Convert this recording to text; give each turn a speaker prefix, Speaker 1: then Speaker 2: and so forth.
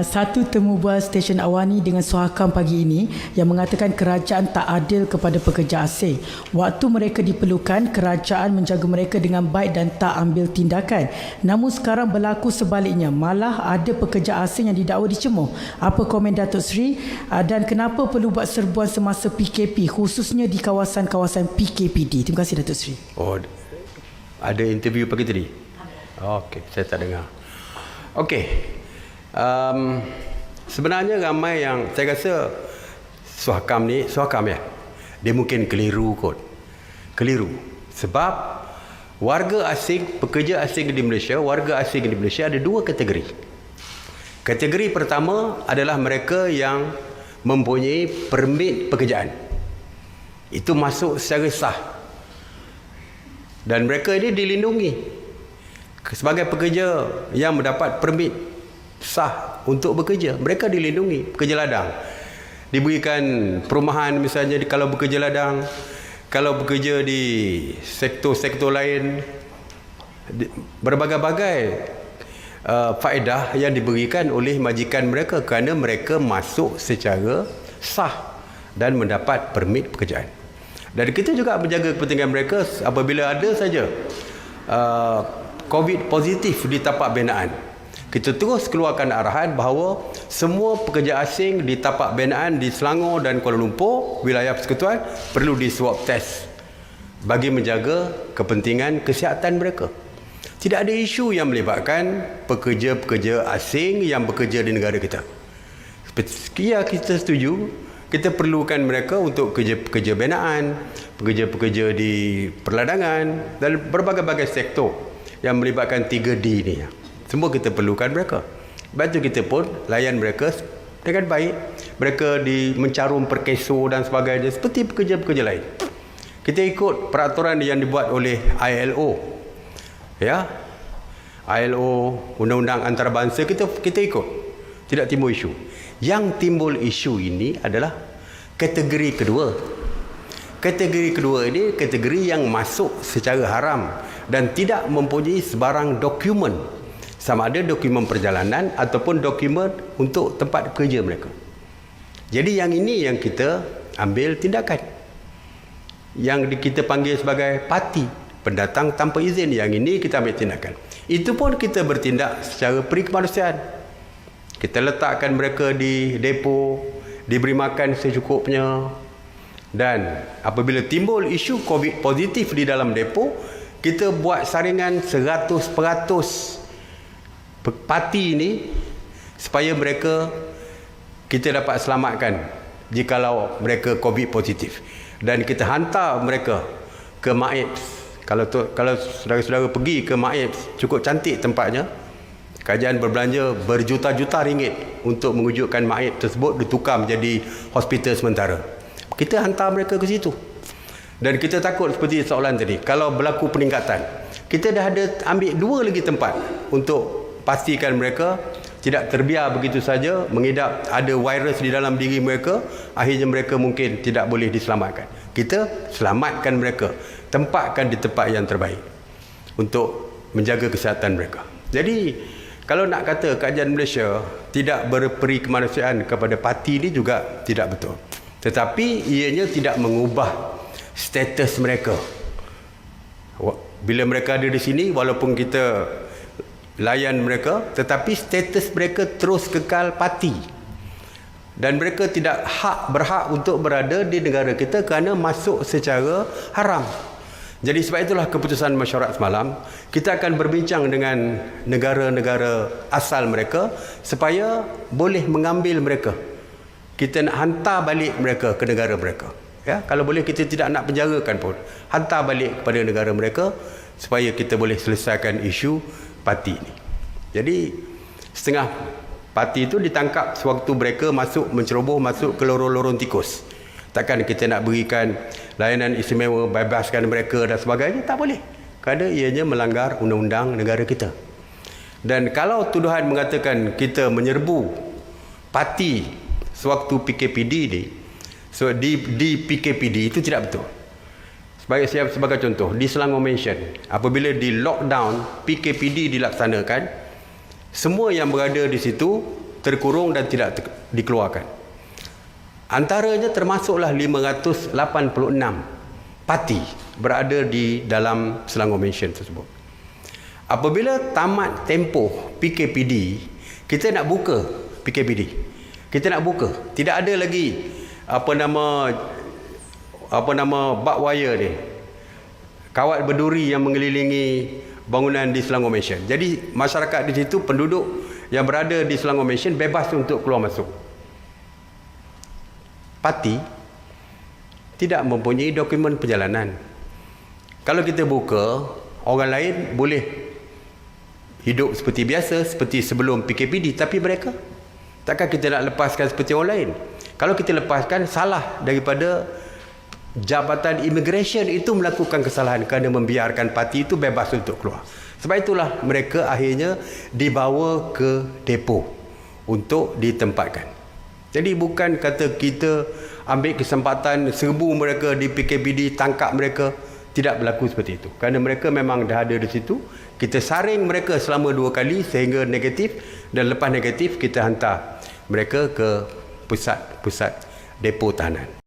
Speaker 1: Satu temu bual stesen Awani dengan Suhakam pagi ini yang mengatakan kerajaan tak adil kepada pekerja asing. Waktu mereka diperlukan, kerajaan menjaga mereka dengan baik dan tak ambil tindakan. Namun sekarang berlaku sebaliknya, malah ada pekerja asing yang didakwa dicemuh. Apa komen Datuk Seri dan kenapa perlu buat serbuan semasa PKP khususnya di kawasan-kawasan PKPD? Terima kasih Datuk Seri.
Speaker 2: Oh, ada interview pagi tadi? Okey, saya tak dengar. Okey. Sebenarnya ramai yang saya rasa Suhakam ya, dia mungkin keliru kot. Keliru sebab warga asing, pekerja asing di Malaysia, warga asing di Malaysia ada dua kategori. Kategori pertama adalah mereka yang mempunyai permit pekerjaan. Itu masuk secara sah. Dan mereka ini dilindungi sebagai pekerja yang mendapat permit sah untuk bekerja. Mereka dilindungi, pekerja ladang diberikan perumahan misalnya kalau bekerja ladang. Kalau bekerja di sektor-sektor lain, berbagai-bagai faedah yang diberikan oleh majikan mereka kerana mereka masuk secara sah dan mendapat permit pekerjaan. Dan kita juga menjaga kepentingan mereka apabila ada saja COVID positif di tapak binaan. Kita terus keluarkan arahan bahawa semua pekerja asing di tapak binaan di Selangor dan Kuala Lumpur, wilayah persekutuan, perlu di swab test bagi menjaga kepentingan kesihatan mereka. Tidak ada isu yang melibatkan pekerja-pekerja asing yang bekerja di negara kita. Ya, kita setuju. Kita perlukan mereka untuk pekerja-pekerja binaan, pekerja-pekerja di perladangan dan berbagai-bagai sektor yang melibatkan 3D ni. Semua kita perlukan mereka. Sebab itu kita pun layan mereka dengan baik. Mereka mencarum perkeso dan sebagainya seperti pekerja-pekerja lain. Kita ikut peraturan yang dibuat oleh ILO. Ya. ILO, Undang-Undang Antarabangsa, kita ikut. Tidak timbul isu. Yang timbul isu ini adalah kategori kedua. Kategori kedua ini kategori yang masuk secara haram dan tidak mempunyai sebarang dokumen. Sama ada dokumen perjalanan ataupun dokumen untuk tempat kerja mereka. Jadi yang ini yang kita ambil tindakan. Yang kita panggil sebagai parti, pendatang tanpa izin. Yang ini kita ambil tindakan. Itu pun kita bertindak secara perikemanusiaan. Kita letakkan mereka di depo, diberi makan secukupnya. Dan apabila timbul isu COVID positif di dalam depo, kita buat saringan 100% parti ini supaya mereka kita dapat selamatkan jikalau mereka COVID positif. Dan kita hantar mereka ke MAIPS. Kalau saudara-saudara pergi ke MAIPS, cukup cantik tempatnya. Kerajaan berbelanja berjuta-juta ringgit untuk mewujudkan MAIPS tersebut ditukar menjadi hospital sementara. Kita hantar mereka ke situ. Dan kita takut seperti soalan tadi, kalau berlaku peningkatan, kita dah ada ambil 2 lagi tempat untuk pastikan mereka tidak terbiar begitu saja mengidap ada virus di dalam diri mereka, akhirnya mereka mungkin tidak boleh diselamatkan. Kita selamatkan mereka, tempatkan di tempat yang terbaik untuk menjaga kesihatan mereka. Jadi kalau nak kata kerajaan Malaysia tidak berperi kemanusiaan kepada parti ini juga tidak betul. Tetapi ianya tidak mengubah status mereka. Bila mereka ada di sini, walaupun kita layan mereka, tetapi status mereka terus kekal parti. Dan mereka tidak berhak untuk berada di negara kita kerana masuk secara haram. Jadi sebab itulah keputusan mesyuarat semalam, kita akan berbincang dengan negara-negara asal mereka supaya boleh mengambil mereka. Kita nak hantar balik mereka ke negara mereka. Ya, kalau boleh kita tidak nak penjarakan pun, hantar balik kepada negara mereka supaya kita boleh selesaikan isu parti ini. Jadi setengah parti itu ditangkap sewaktu mereka menceroboh masuk ke lorong-lorong tikus. Takkan kita nak berikan layanan istimewa, bebaskan mereka dan sebagainya? Tak boleh. Kerana ianya melanggar undang-undang negara kita. Dan kalau tuduhan mengatakan kita menyerbu parti sewaktu PKPD ni, so di PKPD itu tidak betul. Sebagai contoh, di Selangor Mansion, apabila di lockdown PKPD dilaksanakan, semua yang berada di situ terkurung dan tidak dikeluarkan. Antaranya termasuklah 586 parti berada di dalam Selangor Mansion tersebut. Apabila tamat tempoh PKPD, kita nak buka PKPD. Kita nak buka. Tidak ada lagi apa nama barbed wire ni. Kawat berduri yang mengelilingi bangunan di Selangor Mansion. Jadi masyarakat di situ, penduduk yang berada di Selangor Mansion bebas untuk keluar masuk. Parti tidak mempunyai dokumen perjalanan. Kalau kita buka, orang lain boleh hidup seperti biasa, seperti sebelum PKPD, tapi mereka takkan kita nak lepaskan seperti orang lain. Kalau kita lepaskan, salah daripada Jabatan Immigration itu melakukan kesalahan kerana membiarkan parti itu bebas untuk keluar. Sebab itulah mereka akhirnya dibawa ke depo untuk ditempatkan. Jadi bukan kata kita ambil kesempatan serbu mereka di PKPD, tangkap mereka. Tidak berlaku seperti itu. Kerana mereka memang dah ada di situ. Kita saring mereka selama 2 kali sehingga negatif, dan lepas negatif kita hantar mereka ke pusat-pusat depo tahanan.